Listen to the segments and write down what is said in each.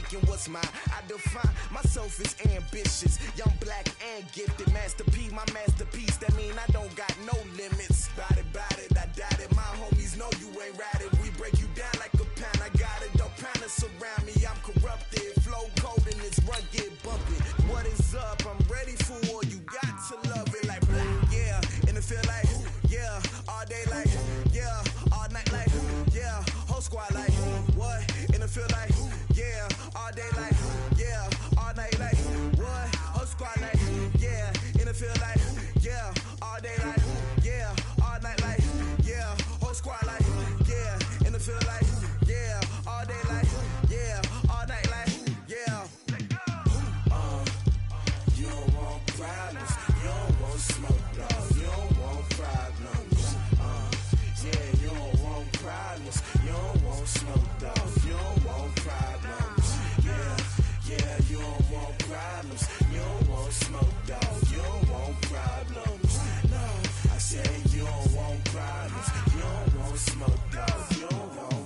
taking what's mine. I define myself as ambitious, young, black, and gifted. Master P, my masterpiece. That mean I don't got no limits. Bout it, I doubt it. My homies know you ain't ratted. We break you down like a pound. I got it, don't pound to surround me. I'm corrupted, flow cold and it's rugged, bumping. What is up? I'm ready for war. You got to love it like black, yeah. And it feel like, yeah. All day like, yeah. All night like, yeah. Whole squad like, what? And it feel like, yeah. All day like, yeah. All night like, what? Whole squad like, yeah. And it feel like, yeah. All day like, yeah. All night like, yeah. Whole squad like, yeah. And it feel like, yeah. All day like, yeah. All night like, yeah. You don't want problems. You don't want smoke, dog. You don't want problems. Yeah, you don't want problems. You don't want smoke, dog. You don't want problems. Yeah, you don't want problems. You don't want smoke, dog. You don't want problems. No, I said you don't want problems. You don't want smoke, dog. You don't want.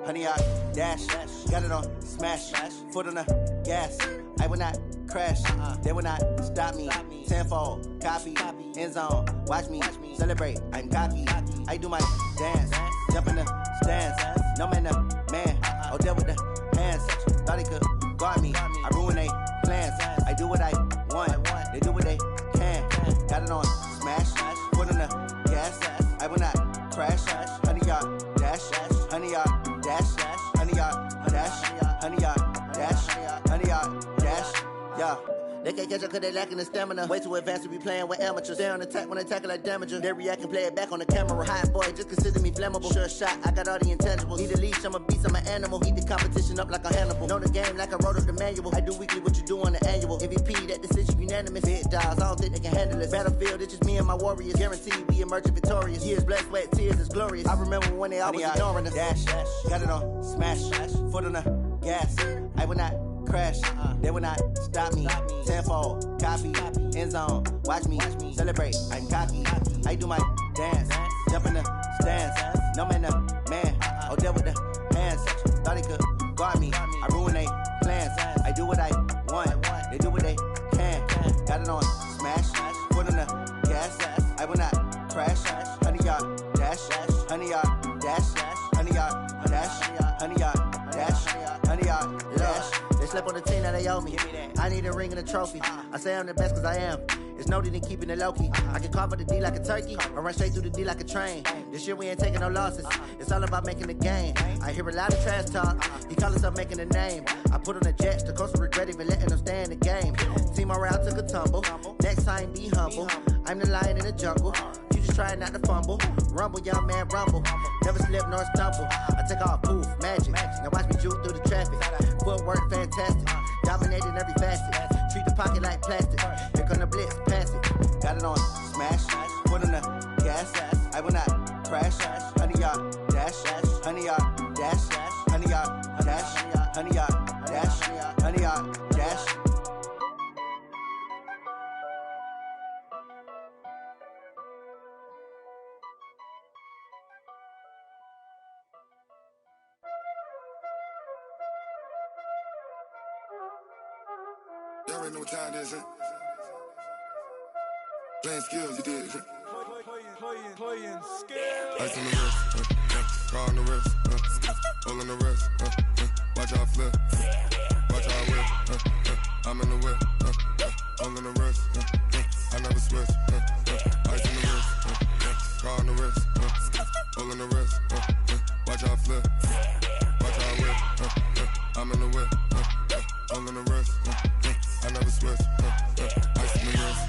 Honey, I dash, got it on smash, foot on the gas. I will not crash, they will not stop me. Tenfold, copy, end zone, watch me celebrate. I'm cocky, I do my dance, jump in the stands. No man, the man, oh deal with the hands. Thought he could guard me, I ruin they plans. I do what I want, they do what they can. Got it on smash, foot on the gas. I will not crash, honey, y'all dash, honey, y'all dash, honey, y'all dash, honey, y'all dash, honey, y'all dash, yeah. They can't catch up cause they lacking the stamina. Way too advanced to be playing with amateurs. Stay on attack when they tackle like damager. They react and play it back on the camera. Hot boy, just consider me flammable. Sure shot, I got all the intangibles. Need a leash, I'm a beast, I'm an animal. Heat the competition up like a Hannibal. Know the game like I wrote up the manual. I do weekly what you do on the annual. MVP, that decision unanimous. Hit dials, I don't think they can handle it. Battlefield, it's just me and my warriors. Guaranteed we emerging victorious. Years, blood, sweat, tears, is glorious. I remember when they always ignoring us. Dash, got it on smash, foot on the gas. I will not crash, they will not stop me. Tenfold, copy, end zone, watch me celebrate. I'm cocky, I do my dance, jump in the stands. No man, the man, oh deal with the hands. Thought he could guard me, I ruin they plans. I do what I want, they do what they can. Got it on smash, foot on the gas. I will not crash, honey, y'all dash, honey, y'all dash, honey, y'all dash, honey, y'all dash, honey, y'all dash. They slept on the team that they owe me. I need a ring and a trophy. I say I'm the best cause I am. It's no need in keeping it low-key. I can carve up the D like a turkey or run straight through the D like a train. This year we ain't taking no losses. It's all about making the game. I hear a lot of trash talk. He call himself making a name. I put on the Jets. The coach will regret even letting them stay in the game. Team morale took a tumble. Next time be humble. I'm the lion in the jungle. You just try not to fumble. Rumble, young man, rumble. Never slip nor stumble. I take off, poof, magic. Now watch me juke through the traffic. Footwork fantastic. Dominating every facet. Treat the pocket like plastic. Here come the blitz, pass it. Got it on smash. Foot on the gas. I will not crash. Honey, y'all dash. Honey, y'all dash. Honey, y'all dash. Honey, y'all dash. Honey, y'all dash. Y'all already know what time it is, huh? Playing skills, you did. Playing skills. Ice on the wrist, car on the wrist, hole on the wrist, watch how I flip, watch how I whip, I'm in the whip, hole on the wrist, I never switch, ice on the wrist, car on the wrist, hole on the wrist, watch how I flip, watch how I whip, I'm in the whip, hole on the wrist, I never switch, ice on the wrist,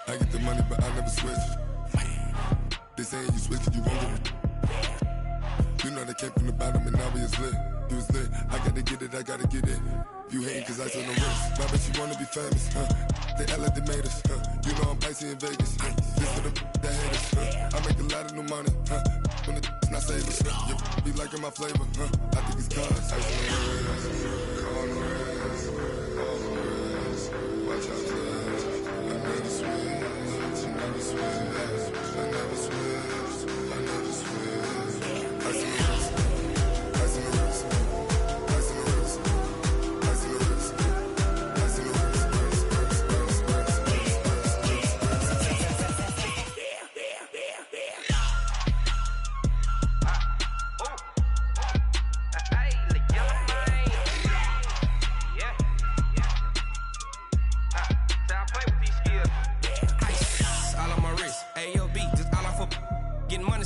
I get the money but I never switch. This saying you switch, you won't give a. You know they came from the bottom and now we is lit. You was lit, I gotta get it, I gotta get it. You hating cause I on the wrist. My bitch, you wanna be famous, They act like they made us, You know I'm icy in Vegas, This for the that hate us, I make a lot of new money, When the not savers, You be liking my flavor, I think it's cause I on the wrist, on the wrist, on the wrist. Watch out, please. I never switch, I never switch, I never switch, I never switch. I see the wrist, I see the wrist.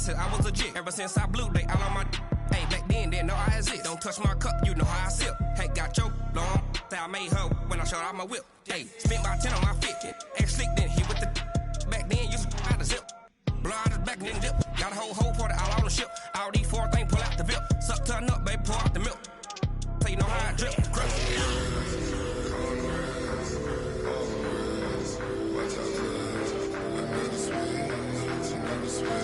I was legit. Ever since I blew, they all on my hey, back then, didn't know I exist. Don't touch my cup, you know how I sip. Hey, got your long, I made her when I showed out my whip. Hey, spent about 10 on my fit. Ex-slick, then hit with the back then, used to out the zip. Blow out his back, then dip. Got a whole party all on the ship. All these 4 things, pull out the VIP. Suck, turn up, baby, pour out the milk. So you know how I drip. Crush. Watch out, I never switch, I never switch.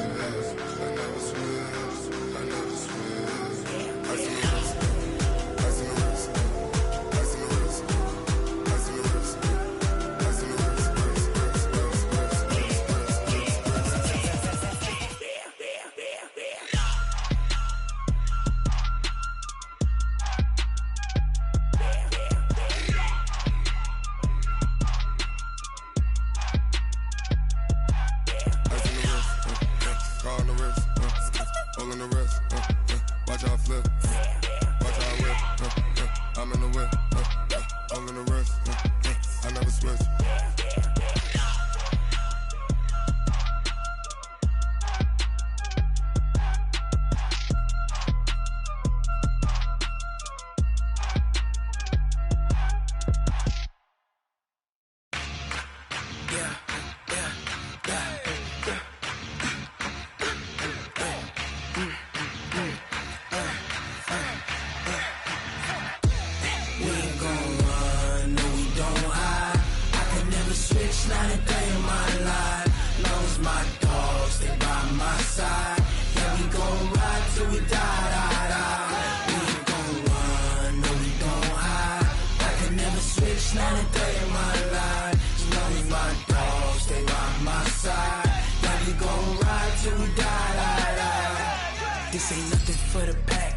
This ain't nothing for the pack.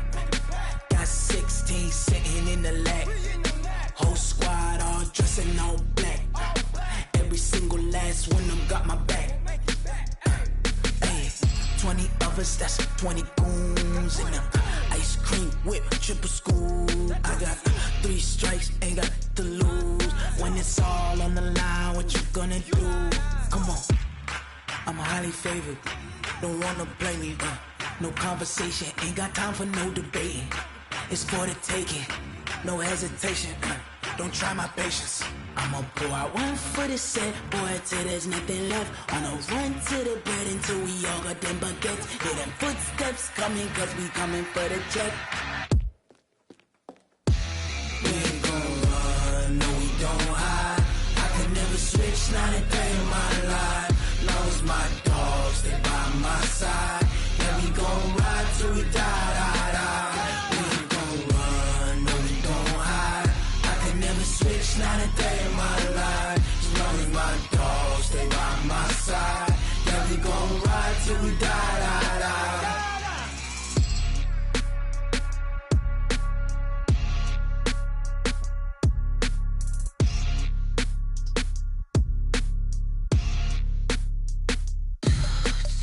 Got 16 sitting in the lap. Whole squad all dressing all black. Every single last one of them got my back. Hey, 20 of us, that's 20 goons in them. Ice cream whip, triple scoop. I got 3 strikes, ain't got to lose. When it's all on the line, what you gonna do? Come on, I'm highly favored. Don't wanna play me, no conversation, ain't got time for no debating. It's for the taking, no hesitation, don't try my patience. I'ma pour out one for the set, boy, till there's nothing left. On a run to the bread until we all got them baguettes. Hear them footsteps coming, cause we coming for the check. We ain't gon' run, no we don't hide. I can never switch, not a day in my life. Long as my dogs, stay by my side. Yeah, we gon' ride till we die. We ain't gon' run, no we don't hide. I can never switch, not a day in my life. As long as my dogs stay by my side. Yeah, we gon' ride till we die.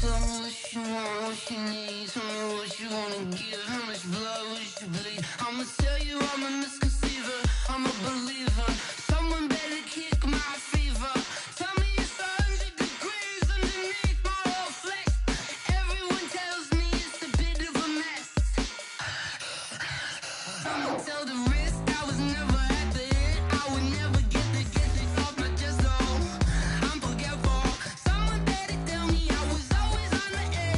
Tell me what you want, what you need. Tell me what you wanna give. How much blood would you bleed? I'ma tell you I'm a misconceiver. I'm a believer. Someone better kick my fever. Tell me it's 100 degrees underneath my whole flesh. Everyone tells me it's a bit of a mess. I'ma tell the risk I was never at the end. I would never get it off my chest, though. I'm forgetful. Someone better tell me I was always on the edge.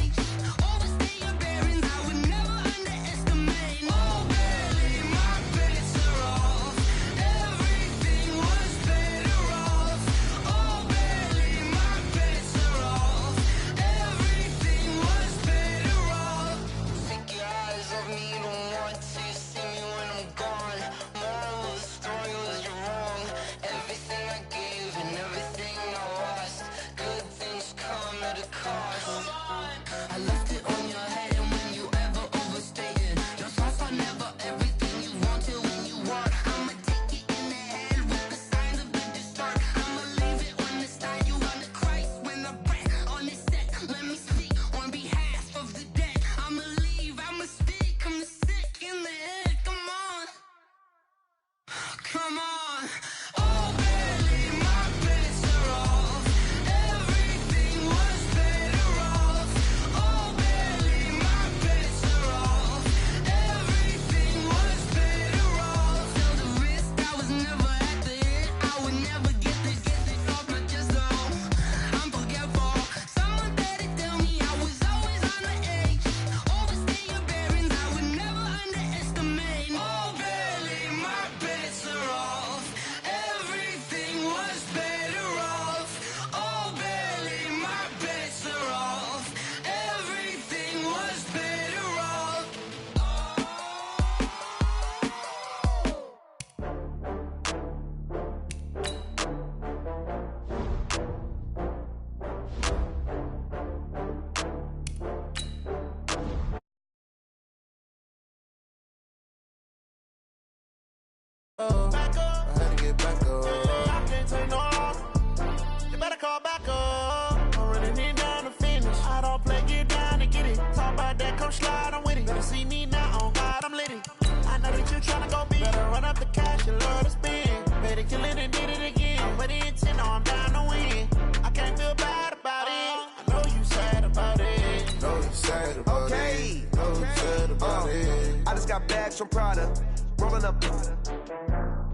back up. I can't take no loss. You better call back up. I'm running it down to finish. I don't play, get down to get it. Talk about that, come slide, I'm with it. Better see me now, on God, I'm lit it. I know that you tryna go big. Better run up the cash, you love to spend. Better kill it and did it again. I'm with the intent, no, I'm down to win. I can't feel bad about it. I know you sad about it. Know you sad about it. Know you sad about it. I just got bags from Prada. Rolling up.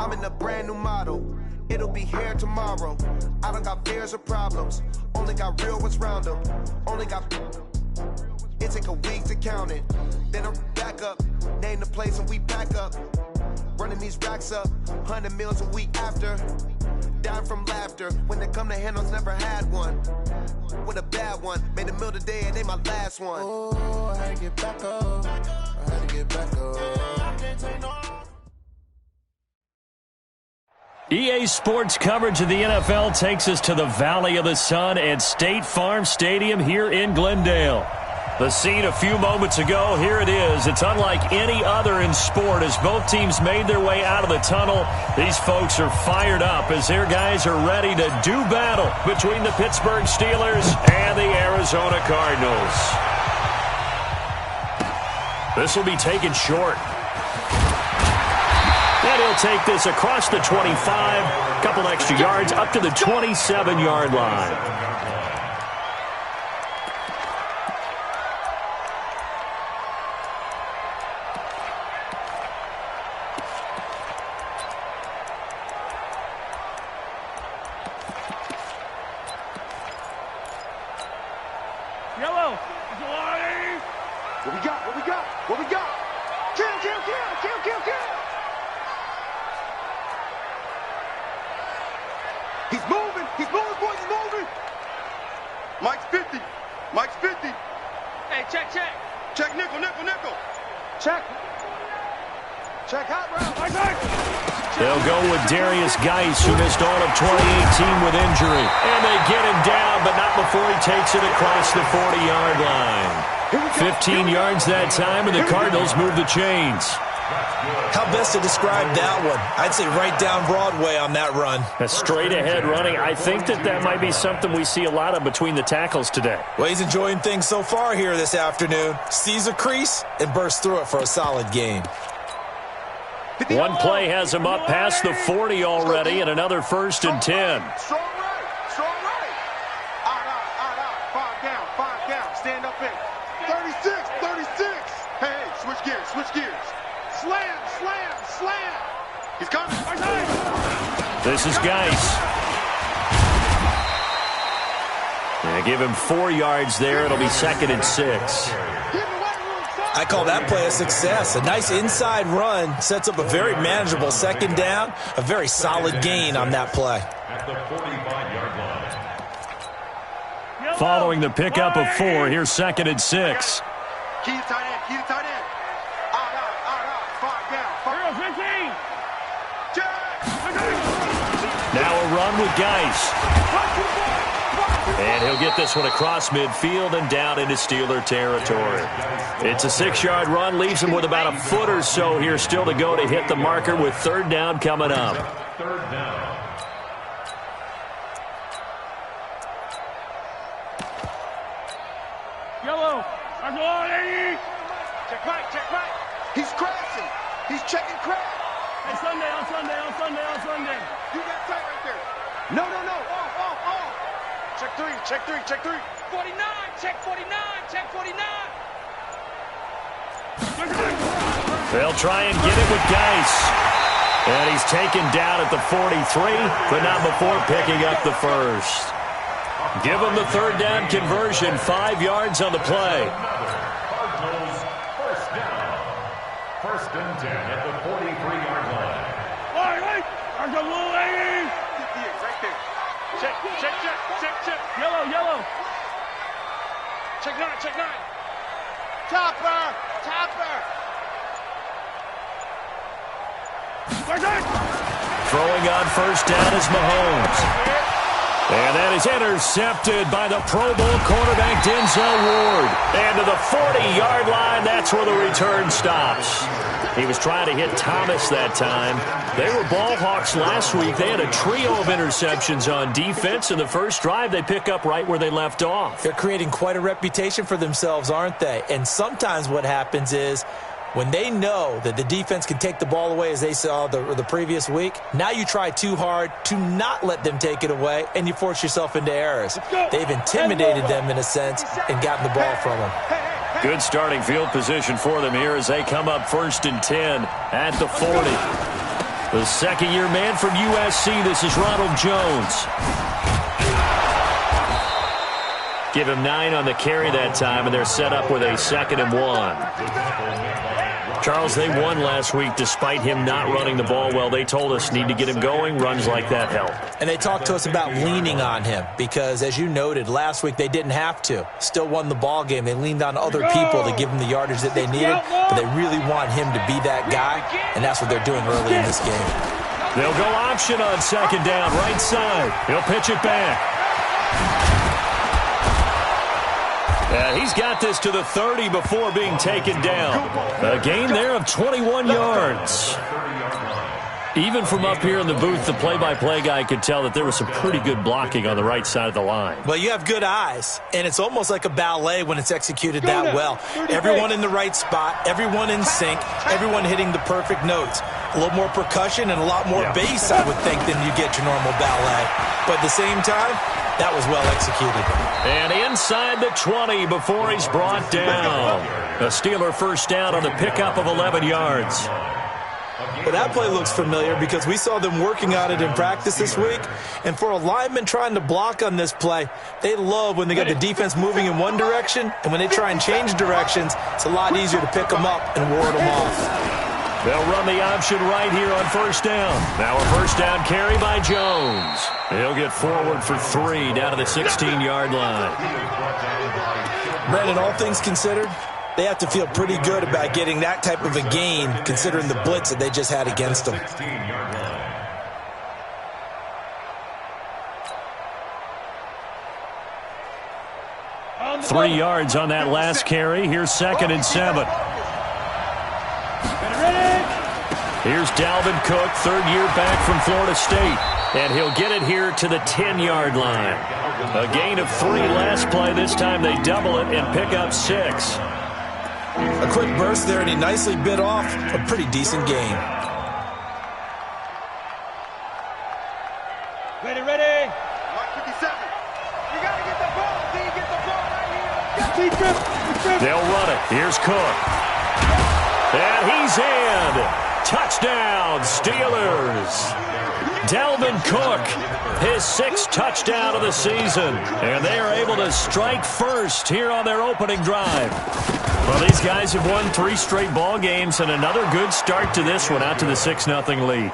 I'm in a brand new model. It'll be here tomorrow. I don't got fears or problems. Only got real ones round them. Only got. It take a week to count it. Then I'm back up. Name the place and we pack up. Running these racks up. 100 meals a week after. Down from laughter. When they come to handles, never had one. With a bad one. Made a meal today and they my last one. Oh, I had to get back up. I had to get back up. I can't take no. EA Sports coverage of the NFL takes us to the Valley of the Sun at State Farm Stadium here in Glendale. The scene a few moments ago, here it is. It's unlike any other in sport as both teams made their way out of the tunnel. These folks are fired up as their guys are ready to do battle between the Pittsburgh Steelers and the Arizona Cardinals. This will be taken short. And he'll take this across the 25, couple extra yards up to the 27-yard line. Yellow. What we got? What we got? What we got? Kill, kill, kill, kill, kill, kill. He's moving, boys, he's moving. Mike's 50. Mike's 50. Hey, check. Check nickel. Check. Check hot round. They'll go with Darius Geis, who missed all of 2018 with injury. And they get him down, but not before he takes it across the 40-yard line. 15 yards that time, and the Cardinals move the chains. How best to describe that one? I'd say right down Broadway on that run. A straight-ahead running. I think that might be something we see a lot of between the tackles today. Well, he's enjoying things so far here this afternoon. Sees a crease and bursts through it for a solid game. One play has him up past the 40 already, and another 1st and 10. Strong right. Out. 5 down. Stand up in. 36. Hey, switch gears. Slam. He's coming. This is Geis. Yeah, give him 4 yards there. It'll be 2nd and 6. I call that play a success. A nice inside run sets up a very manageable 2nd down. A very solid gain on that play. At the 45-yard line. Following the pickup of 4, here's 2nd and 6. Key to tight end. Out. 5 down. 15. Now a run with Geis. And he'll get this one across midfield and down into Steeler territory. It's a 6-yard run, leaves him with about a foot or so here still to go to hit the marker with 3rd down coming up. 3rd down. Yellow. Check right. He's crashing. He's checking crash. Hey, Sunday. You got tight right there. No. Off. Check three. 49. Check 49. They'll try and get it with Geis. And he's taken down at the 43, but not before picking up the 1st. Give him the 3rd down conversion, 5 yards on the play. Cardinals 1st down. 1st and 10 at the 43-yard line. Wait. There's a little lady. Right there. Check. Yellow. Check 9. Topper. Throwing on 1st down is Mahomes. And that is intercepted by the Pro Bowl quarterback Denzel Ward. And to the 40-yard line, that's where the return stops. He was trying to hit Thomas that time. They were ball hawks last week. They had a trio of interceptions on defense. In the first drive, they pick up right where they left off. They're creating quite a reputation for themselves, aren't they? And sometimes what happens is when they know that the defense can take the ball away, as they saw the previous week, now you try too hard to not let them take it away, and you force yourself into errors. They've intimidated them in a sense and gotten the ball from them. Good starting field position for them here as they come up 1st and 10 at the 40. The second-year man from USC, this is Ronald Jones. Give him 9 on the carry that time, and they're set up with a 2nd and 1. Charles, they won last week despite him not running the ball well. They told us need to get him going. Runs like that help. And they talked to us about leaning on him because, as you noted, last week they didn't have to. Still won the ball game. They leaned on other people to give them the yardage that they needed, but they really want him to be that guy, and that's what they're doing early in this game. They'll go option on 2nd down, right side. He'll pitch it back. He's got this to the 30 before being taken down. A gain there of 21 yards. Even from up here in the booth, the play-by-play guy could tell that there was some pretty good blocking on the right side of the line. Well, you have good eyes, and it's almost like a ballet when it's executed that well. Everyone in the right spot, everyone in sync, everyone hitting the perfect notes. A little more percussion and a lot more bass, I would think, than you get your normal ballet. But at the same time, that was well executed. And inside the 20 before he's brought down. A Steeler first down on the pickup of 11 yards. Well, that play looks familiar because we saw them working on it in practice this week. And for a lineman trying to block on this play, they love when they got the defense moving in one direction. And when they try and change directions, it's a lot easier to pick them up and ward them off. They'll run the option right here on 1st down. Now a 1st down carry by Jones. He'll get forward for 3 down to the 16-yard line. Brandon, all things considered, they have to feel pretty good about getting that type of a gain considering the blitz that they just had against them. 3 yards on that last carry. Here's 2nd and 7. Here's Dalvin Cook, 3rd year back from Florida State. And he'll get it here to the 10-yard line. A gain of 3 last play. This time they double it and pick up 6. A quick burst there, and he nicely bit off a pretty decent gain. Ready. 157. You got to get the ball. Can you get the ball right here? They'll run it. Here's Cook. And he's in. Touchdown, Steelers. Dalvin Cook, his 6th touchdown of the season. And they are able to strike first here on their opening drive. Well, these guys have won 3 straight ball games and another good start to this one out to the 6-0 lead.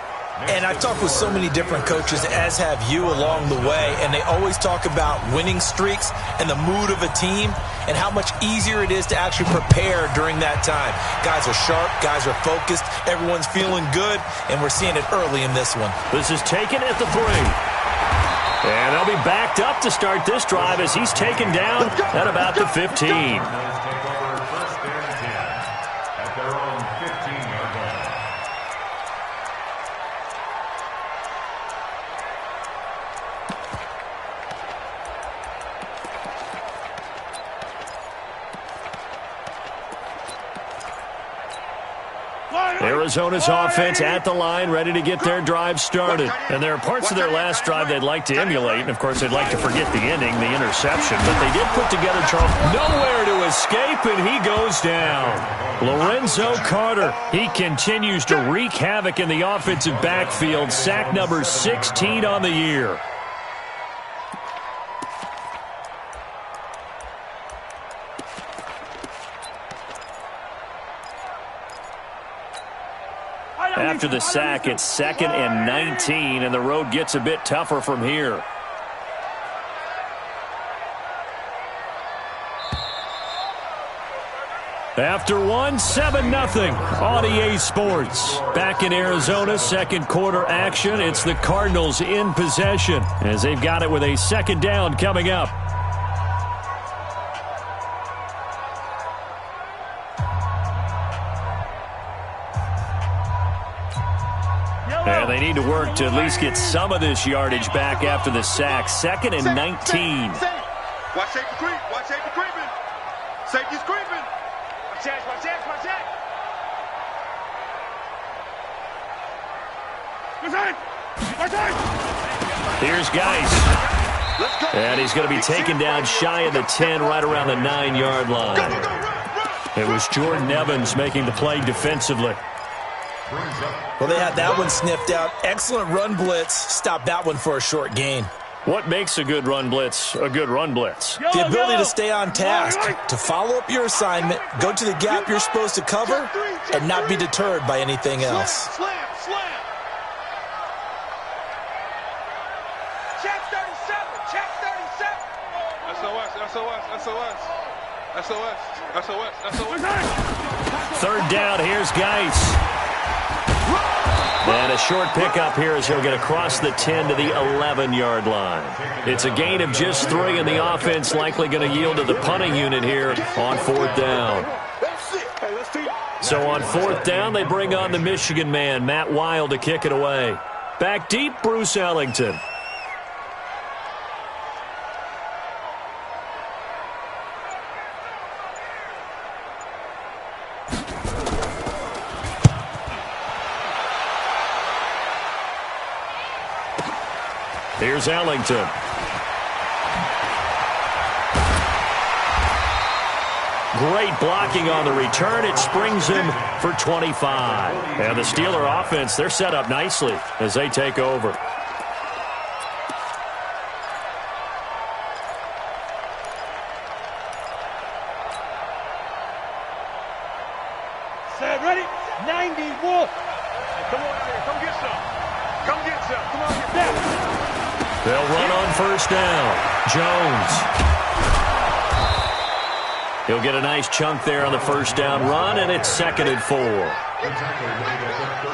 And I've talked with so many different coaches, as have you, along the way, and they always talk about winning streaks and the mood of a team and how much easier it is to actually prepare during that time. Guys are sharp, guys are focused, everyone's feeling good, and we're seeing it early in this one. This is taken at the 3. And they'll be backed up to start this drive as he's taken down at about the 15. Arizona's offense at the line, ready to get their drive started. And there are parts of their last drive they'd like to emulate, and, of course, they'd like to forget the ending, the interception. But they did put together, Charles, nowhere to escape, and he goes down. Lorenzo Carter, he continues to wreak havoc in the offensive backfield. Sack number 16 on the year. After the sack, it's 2nd and 19, and the road gets a bit tougher from here. After 7-0 on EA Sports. Back in Arizona, 2nd quarter action. It's the Cardinals in possession as they've got it with a 2nd down coming up. And they need to work to at least get some of this yardage back after the sack. 2nd and 19. Watch safety creep. Watch safety creeping. Safety's creeping. Watch that, watch that, watch that. Here's Geis. And he's going to be taken down shy of the 10, right around the 9-yard line. It was Jordan Evans making the play defensively. Well, they had that one sniffed out. Excellent run blitz. Stopped that one for a short gain. What makes a good run blitz a good run blitz? The ability to stay on task, to follow up your assignment, go to the gap you're supposed to cover, and not be deterred by anything else. Slam. Check 37, check 37. SOS. 3rd down, here's Geis. And a short pickup here as he'll get across the 10 to the 11-yard line. It's a gain of just 3, and the offense likely going to yield to the punting unit here on 4th down. So on 4th down, they bring on the Michigan man, Matt Wild, to kick it away. Back deep, Bruce Ellington. Here's Ellington. Great blocking on the return. It springs him for 25. And the Steeler offense, they're set up nicely as they take over. Set, ready? 91. Come on out here. Come get some. Come get some. Come on, get that. They'll run on 1st down. Jones. He'll get a nice chunk there on the 1st down run, and it's 2nd and 4.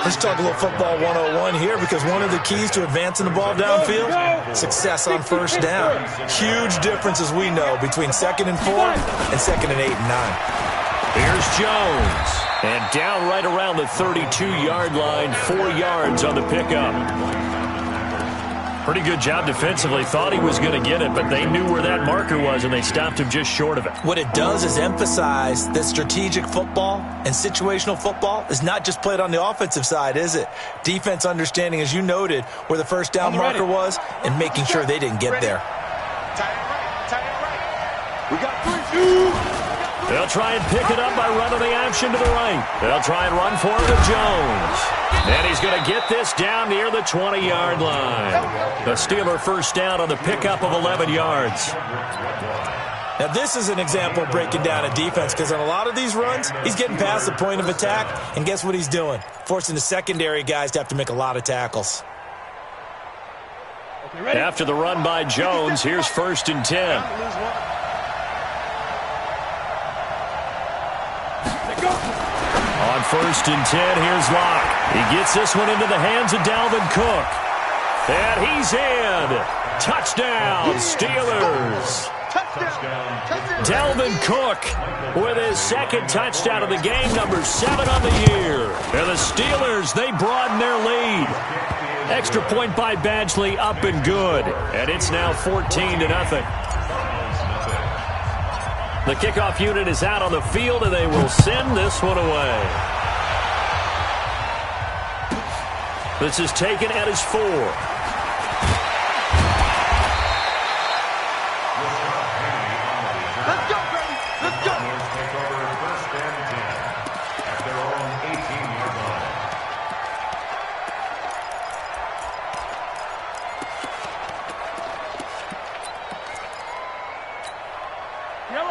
Let's talk a little football 101 here, because one of the keys to advancing the ball downfield, success on 1st down. Huge difference, as we know, between 2nd and 4 and 2nd and 8 and 9. Here's Jones. And down right around the 32-yard line, 4 yards on the pickup. Pretty good job defensively. Thought he was going to get it, but they knew where that marker was, and they stopped him just short of it. What it does is emphasize that strategic football and situational football is not just played on the offensive side, is it? Defense understanding, as you noted, where the 1st down marker was and making sure they didn't get there. Tie it right. We got 3. They'll try and pick it up by running the option to the right. They'll try and run for it with Jones. And he's going to get this down near the 20-yard line. The Steeler 1st down on the pickup of 11 yards. Now, this is an example of breaking down a defense, because on a lot of these runs, he's getting past the point of attack, and guess what he's doing? Forcing the secondary guys to have to make a lot of tackles. After the run by Jones, here's 1st and 10. On 1st and 10, here's Locke. He gets this one into the hands of Dalvin Cook. And he's in. Touchdown, Steelers. Dalvin Cook with his 2nd touchdown of the game, number 7 on the year. And the Steelers, they broaden their lead. Extra point by Badgley, up and good. And it's now 14-0. The kickoff unit is out on the field, and they will send this one away. This is taken at his 4. Let's go, baby. Let's go. Take over 1st and 10 at their own 18-yard line.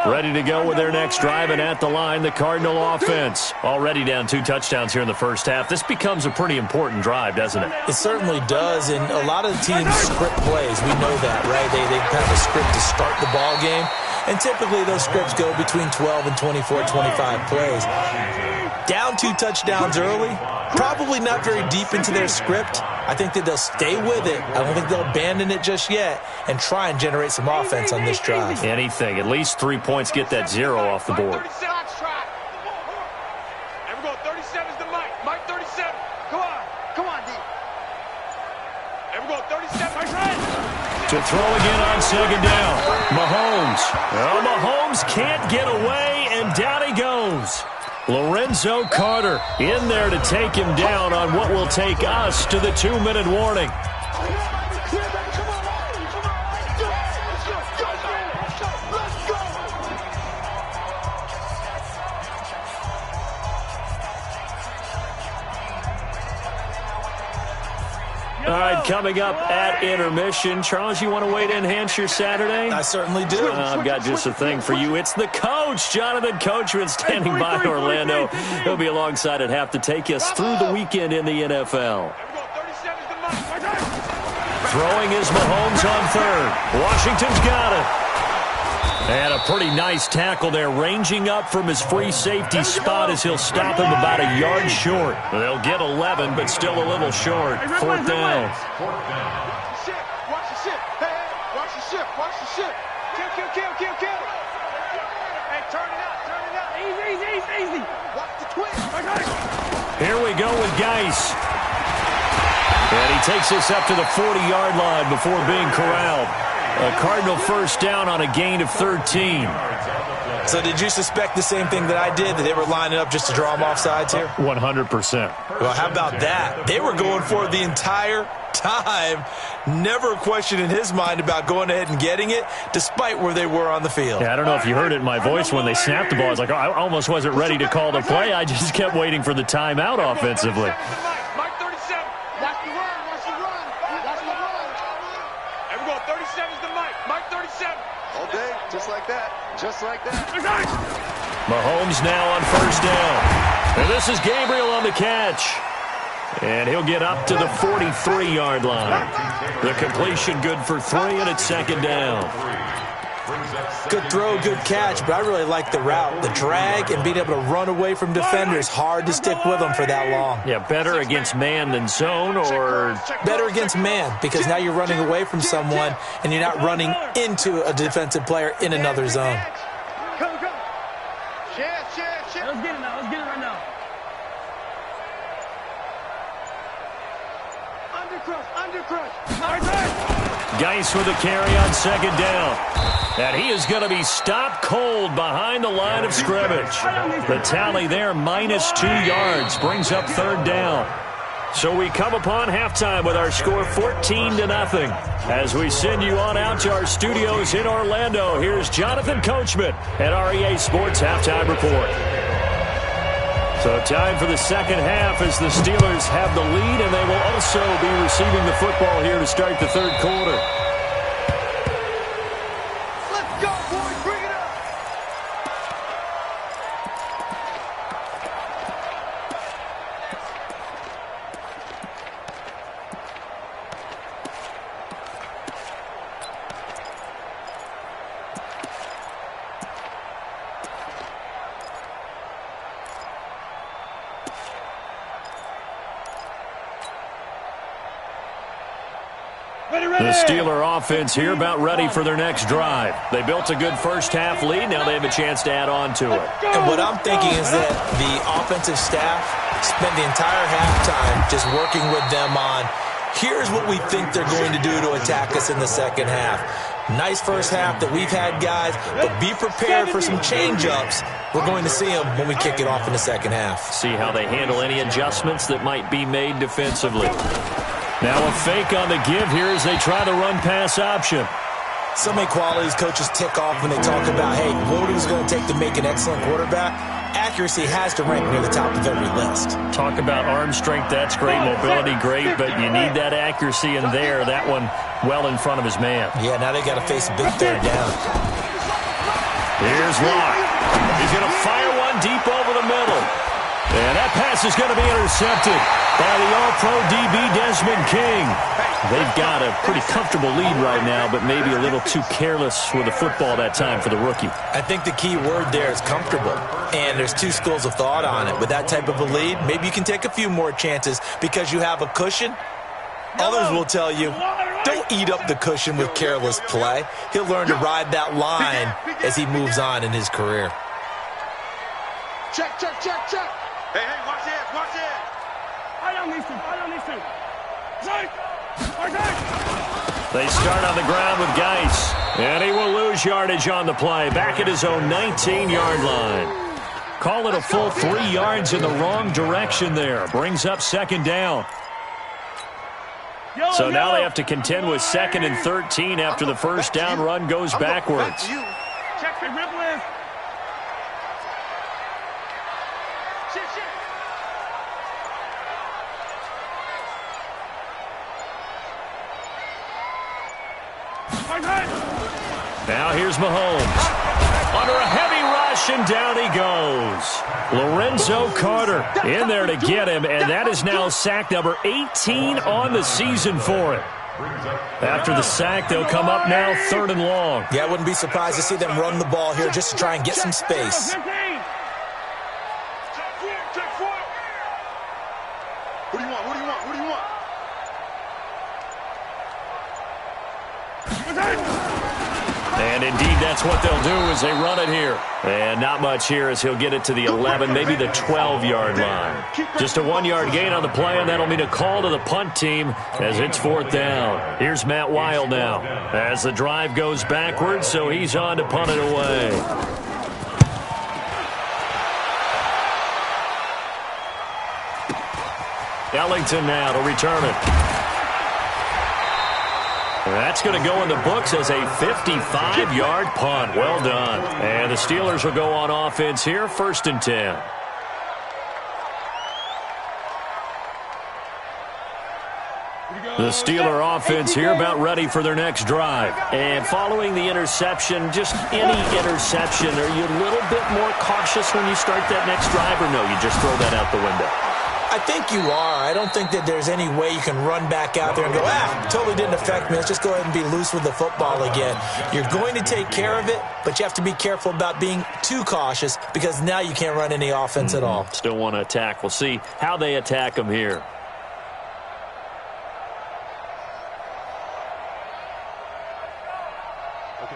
Ready to go with their next drive, and at the line, the Cardinal offense. Already down 2 touchdowns here in the 1st half. This becomes a pretty important drive, doesn't it? It certainly does, and a lot of the teams script plays. We know that, right? They have a script to start the ball game, and typically those scripts go between 12 and 24, 25 plays. Down 2 touchdowns early, probably not very deep into their script. I think that they'll stay with it. I don't think they'll abandon it just yet and try and generate some offense on this drive. Anything. At least 3 points, get that 0 off the board. And we're going 37's the Mike. Mike 37. Come on. Come on, D. Everyone go 37. To throw again on second down. Mahomes. Well, Mahomes can't get away, and down he goes. Lorenzo Carter in there to take him down on what will take us to the 2-minute warning. All right, coming up at intermission. Charles, you want to wait to enhance your Saturday? I certainly do. I've got just a thing for you. It's the coach, Jonathan Coachman, standing by Orlando. He'll be alongside at half to take us through the weekend in the NFL. Throwing is Mahomes on third. Washington's got it. And a pretty nice tackle there, ranging up from his free safety spot as he'll stop him about a yard short. They'll get 11, but still a little short. Fourth down. Watch the ship. Hey, watch the ship. Watch the ship. Kill. Hey, turn it out. Easy. Watch the twist. Here we go with Geis. And he takes us up to the 40-yard line before being corralled. A Cardinal first down on a gain of 13. So did you suspect the same thing that I did, that they were lining up just to draw them off sides here? 100%. Well, how about that? They were going for it the entire time. Never a question in his mind about going ahead and getting it, despite where they were on the field. Yeah, I don't know if you heard it in my voice when they snapped the ball. I was like, I almost wasn't ready to call the play. I just kept waiting for the timeout offensively. Mike 37. Watch the run. Everyone 37 is the Mike. Mike 37. All day, just like that. Mahomes now on first down. And this is Gabriel on the catch. And he'll get up to the 43-yard line. The completion good for 3, and it's second down. Good throw, good catch, but I really like the route. The drag and being able to run away from defenders. Hard to stick with them for that long. Yeah, better against man than zone, or better against man, because now you're running away from someone and you're not running into a defensive player in another zone. Go. Share. Let's get it right now. Undercrush. Geis with a carry on second down. And he is going to be stopped cold behind the line of scrimmage. The tally there, -2 yards, brings up third down. So we come upon halftime with our score 14-0. As we send you on out to our studios in Orlando, here's Jonathan Coachman at REA Sports Halftime Report. So time for the second half as the Steelers have the lead, and they will also be receiving the football here to start the third quarter. Let's go, boys. Bring it up. The Steeler offense here about ready for their next drive. They built a good first half lead. Now they have a chance to add on to it. And what I'm thinking is that the offensive staff spent the entire halftime just working with them on, here's what we think they're going to do to attack us in the second half. Nice first half that we've had, guys, but be prepared for some change-ups. We're going to see them when we kick it off in the second half. See how they handle any adjustments that might be made defensively. Now a fake on the give here as they try the run-pass option. So many qualities coaches tick off when they talk about, hey, what is it going to take to make an excellent quarterback? Accuracy has to rank near the top of every list. Talk about arm strength, that's great. Mobility, great, but you need that accuracy in there. That one well in front of his man. Yeah, now they got to face a big third down. Here's Locke. He's going to fire one deep over the middle. And that pass is going to be intercepted by the All-Pro DB Desmond King. They've got a pretty comfortable lead right now, but maybe a little too careless with the football that time for the rookie. I think the key word there is comfortable, and there's two schools of thought on it. With that type of a lead, maybe you can take a few more chances because you have a cushion. Others will tell you, don't eat up the cushion with careless play. He'll learn to ride that line as he moves on in his career. Check. Hey, watch it. I don't need to. They start on the ground with Geis, and he will lose yardage on the play, back at his own 19-yard line. Call it a full 3 yards in the wrong direction there. Brings up second down. So now they have to contend with 2nd and 13 after the first down run goes backwards. Check the rip list. Now here's Mahomes. Under a heavy rush, and down he goes. Lorenzo Carter in there to get him, and that is now sack number 18 on the season for him. After the sack, they'll come up now 3rd and long. Yeah, I wouldn't be surprised to see them run the ball here just to try and get some space. What do you want? What do you want? What do you want? And indeed, that's what they'll do as they run it here. And not much here as he'll get it to the 11, maybe the 12-yard line. Just a 1-yard gain on the play, and that'll mean a call to the punt team as it's 4th down. Here's Matt Weil now as the drive goes backwards, so he's on to punt it away. Ellington now to return it. That's going to go in the books as a 55-yard punt. Well done. And the Steelers will go on offense here, 1st and 10. The Steeler offense here about ready for their next drive. And following the interception, just any interception, are you a little bit more cautious when you start that next drive, or no, you just throw that out the window? I think you are. I don't think that there's any way you can run back out there and go, totally didn't affect me. Let's just go ahead and be loose with the football again. You're going to take care of it, but you have to be careful about being too cautious because now you can't run any offense at all. Still want to attack. We'll see how they attack them here.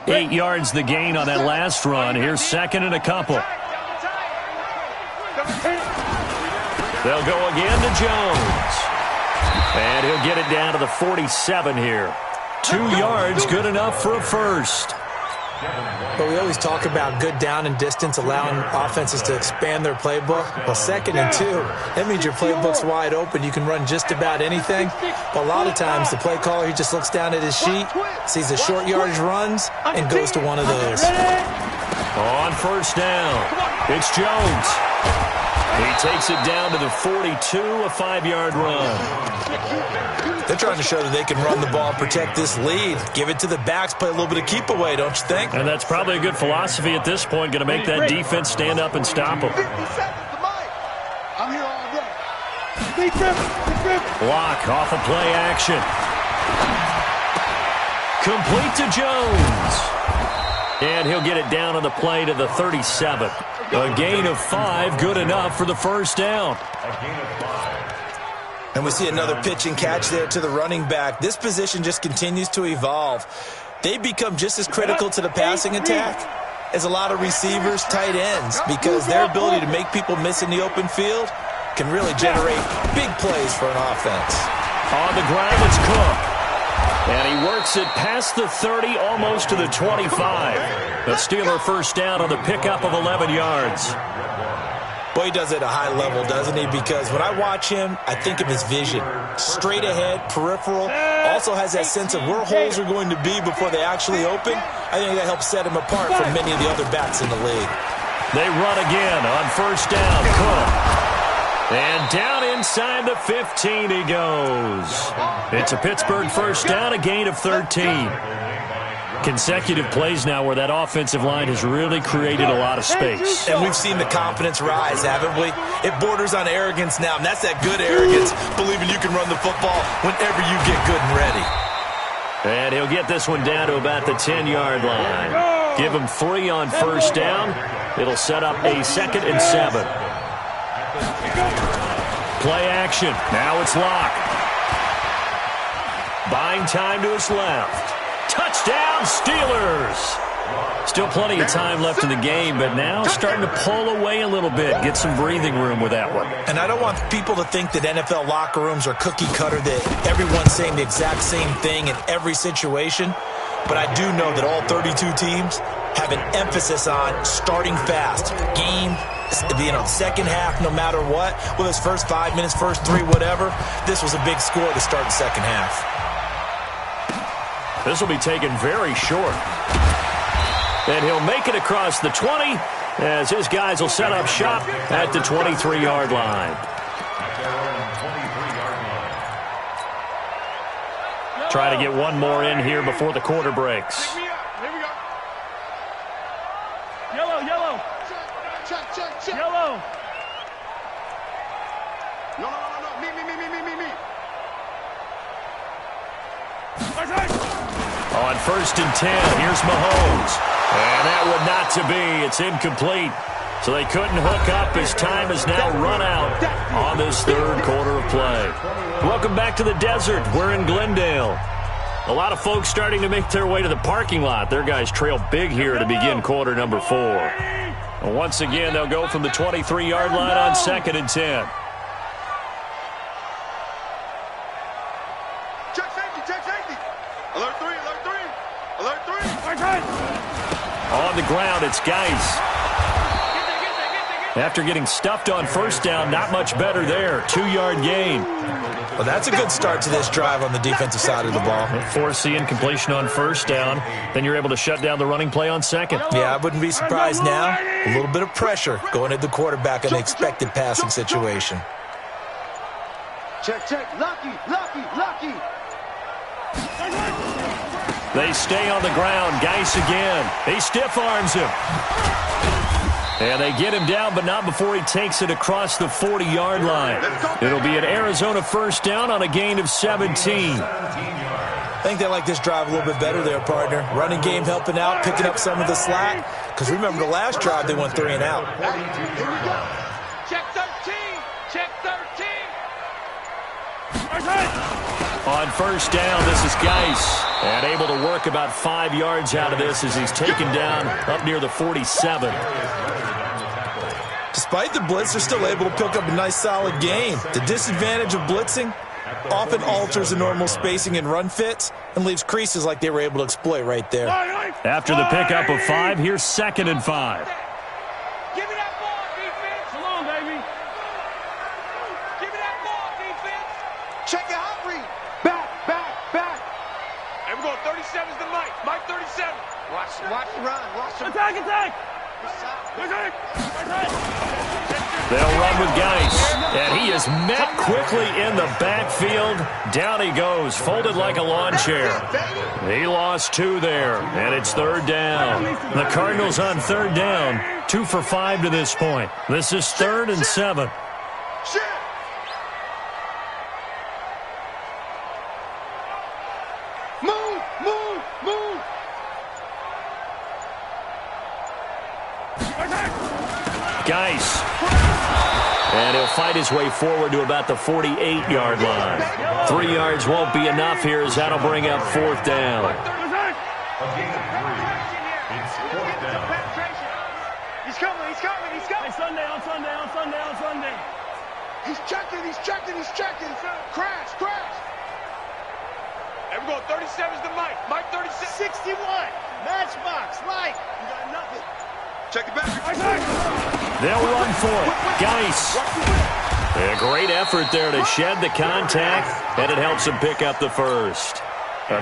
Okay. 8 yards the gain on that last run. Here's 2nd and a couple. They'll go again to Jones. And he'll get it down to the 47 here. 2 yards, good enough for a first. But we always talk about good down and distance, allowing offenses to expand their playbook. Well, 2nd and 2, that means your playbook's wide open. You can run just about anything. But a lot of times, the play caller, he just looks down at his sheet, sees the short yardage runs, and goes to one of those. On 1st down, it's Jones. He takes it down to the 42, a 5-yard run. They're trying to show that they can run the ball, protect this lead. Give it to the backs, play a little bit of keep away, don't you think? And that's probably a good philosophy at this point, going to make that defense stand up and stop them. I'm here all day. Block off of play action. Complete to Jones. And he'll get it down on the play to the 37. A gain of 5, good enough for the first down. And we see another pitch and catch there to the running back. This position just continues to evolve. They become just as critical to the passing attack as a lot of receivers, tight ends, because their ability to make people miss in the open field can really generate big plays for an offense. On the ground, it's Cook. And he works it past the 30, almost to the 25. The Steeler first down on the pickup of 11 yards. Boy, he does it at a high level, doesn't he? Because when I watch him, I think of his vision. Straight ahead, peripheral. Also has that sense of where holes are going to be before they actually open. I think that helps set him apart from many of the other backs in the league. They run again on 1st down. Cook. And down inside the 15 he goes. It's a Pittsburgh first down, a gain of 13. Consecutive plays now where that offensive line has really created a lot of space. And we've seen the confidence rise, haven't we? It borders on arrogance now, and that's that good arrogance, believing you can run the football whenever you get good and ready. And he'll get this one down to about the 10-yard line. Give him 3 on 1st down. It'll set up a 2nd and 7. Play action. Now it's Locke. Buying time to his left. Touchdown, Steelers. Still plenty of time left in the game, but now starting to pull away a little bit, get some breathing room with that one. And I don't want people to think that NFL locker rooms are cookie cutter, that everyone's saying the exact same thing in every situation. But I do know that all 32 teams have an emphasis on starting fast. Game, second half, no matter what. Whether it's first 5 minutes, first 3, whatever. This was a big score to start the second half. This will be taken very short. And he'll make it across the 20 as his guys will set up shop at the 23-yard line. Try to get one more in here before the quarter breaks. Here we go. Yellow. Check. Yellow. No. Me. On 1st and 10, here's Mahomes. And that would not to be. It's incomplete. So they couldn't hook up as time has now run out on this third quarter of play. Welcome back to the desert. We're in Glendale. A lot of folks starting to make their way to the parking lot. Their guys trail big here to begin quarter number 4. And once again, they'll go from the 23-yard line on 2nd and 10. Check safety. Alert 3. On the ground, it's Geis. After getting stuffed on first down, not much better there. 2-yard gain. Well, that's a good start to this drive on the defensive side of the ball. Force the incompletion on first down. Then you're able to shut down the running play on second. Yeah, I wouldn't be surprised now. A little bit of pressure going at the quarterback in an expected passing situation. Check. Lucky. They stay on the ground. Geis again. He stiff arms him. And they get him down, but not before he takes it across the 40-yard line. It'll be an Arizona first down on a gain of 17. I think they like this drive a little bit better there, partner. Running game helping out, picking up some of the slack. Because remember, the last drive, they went 3 and out. Check 13. On first down, this is Geis. And able to work about 5 yards out of this as he's taken down up near the 47. Despite the blitz, they're still able to pick up a nice, solid gain. The disadvantage of blitzing often alters the normal spacing and run fits and leaves creases like they were able to exploit right there. After the pickup of 5, here's 2nd and 5. Give me that ball, defense. Come on, baby. Give me that ball, defense. Check your hot read. Back. And we're going 37's the Mike. Mike 37. Watch the run. Attack. They'll run with Geis, and he is met quickly in the backfield. Down he goes, folded like a lawn chair. He lost 2 there, and it's 3rd down. The Cardinals on 3rd down, 2 for 5 to this point. This is 3rd and 7. Move. Geis. And he'll fight his way forward to about the 48-yard line. 3 yards won't be enough here as that'll bring up 4th down. He's coming. Sunday. He's checking. Crash. And we're going 37's the Mike. Mike 36. 61. Matchbox. Mike. You got nothing. Check it back. They'll run for it. Geis. A great effort there to shed the contact, and it helps him pick up the first.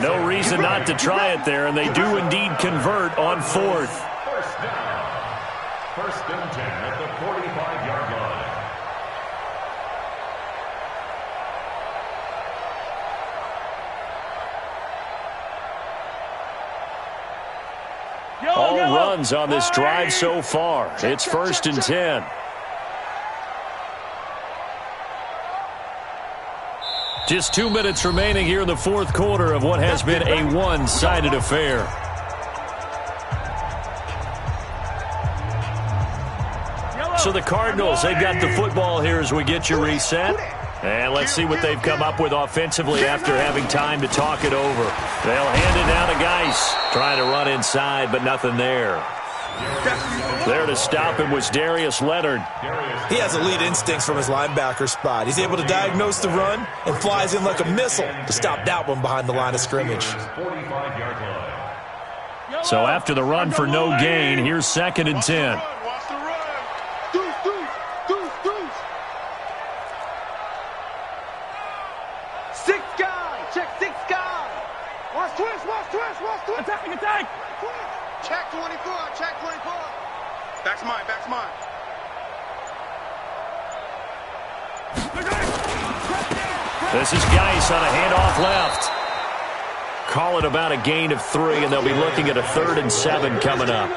No reason not to try it there, and they do indeed convert on 4th. First down. 1st and 10 at the 45-yard line. All runs on this drive so far. It's 1st and 10. Just 2 minutes remaining here in the 4th quarter of what has been a one-sided affair. So the Cardinals, they've got the football here as we get you reset. And let's see what they've come up with offensively after having time to talk it over. They'll hand it down to Geis. Trying to run inside, but nothing there. There to stop him was Darius Leonard. He has elite instincts from his linebacker spot. He's able to diagnose the run and flies in like a missile to stop that one behind the line of scrimmage. So after the run for no gain, here's 2nd and 10. Attack! Check 24, check 24. Back's mine, back's mine. This is Geis on a handoff left. Call it about a gain of 3, and they'll be looking at a 3rd and 7 coming up.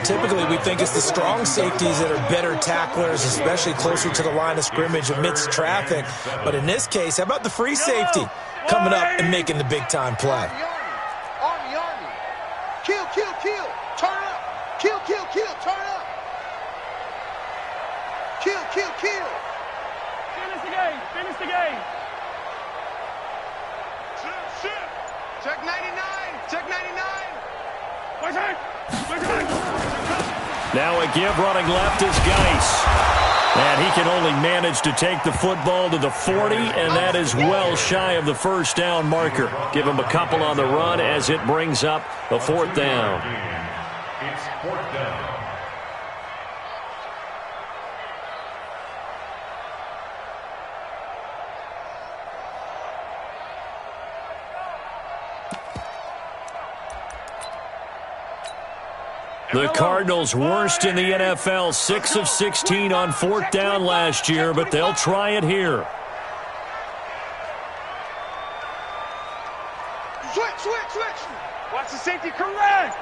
Typically, we think it's the strong safeties that are better tacklers, especially closer to the line of scrimmage amidst traffic. But in this case, how about the free safety coming up and making the big-time play? Kill, kill, kill. Turn up. Kill, kill, kill. Turn up. Kill, kill, kill. Finish the game. Finish the game. Check 99. Check 99. Now a give running left is Geis. And he can only manage to take the football to the 40, and that is well shy of the first down marker. Give him a couple on the run as it brings up the 4th down. It's 4th down. The Cardinals worst in the NFL, 6 of 16 on 4th down last year, but they'll try it here. Switch. Watch the safety correct.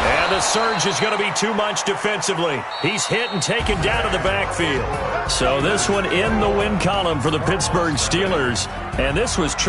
And the surge is going to be too much defensively. He's hit and taken down to the backfield. So this one in the win column for the Pittsburgh Steelers. And this was true.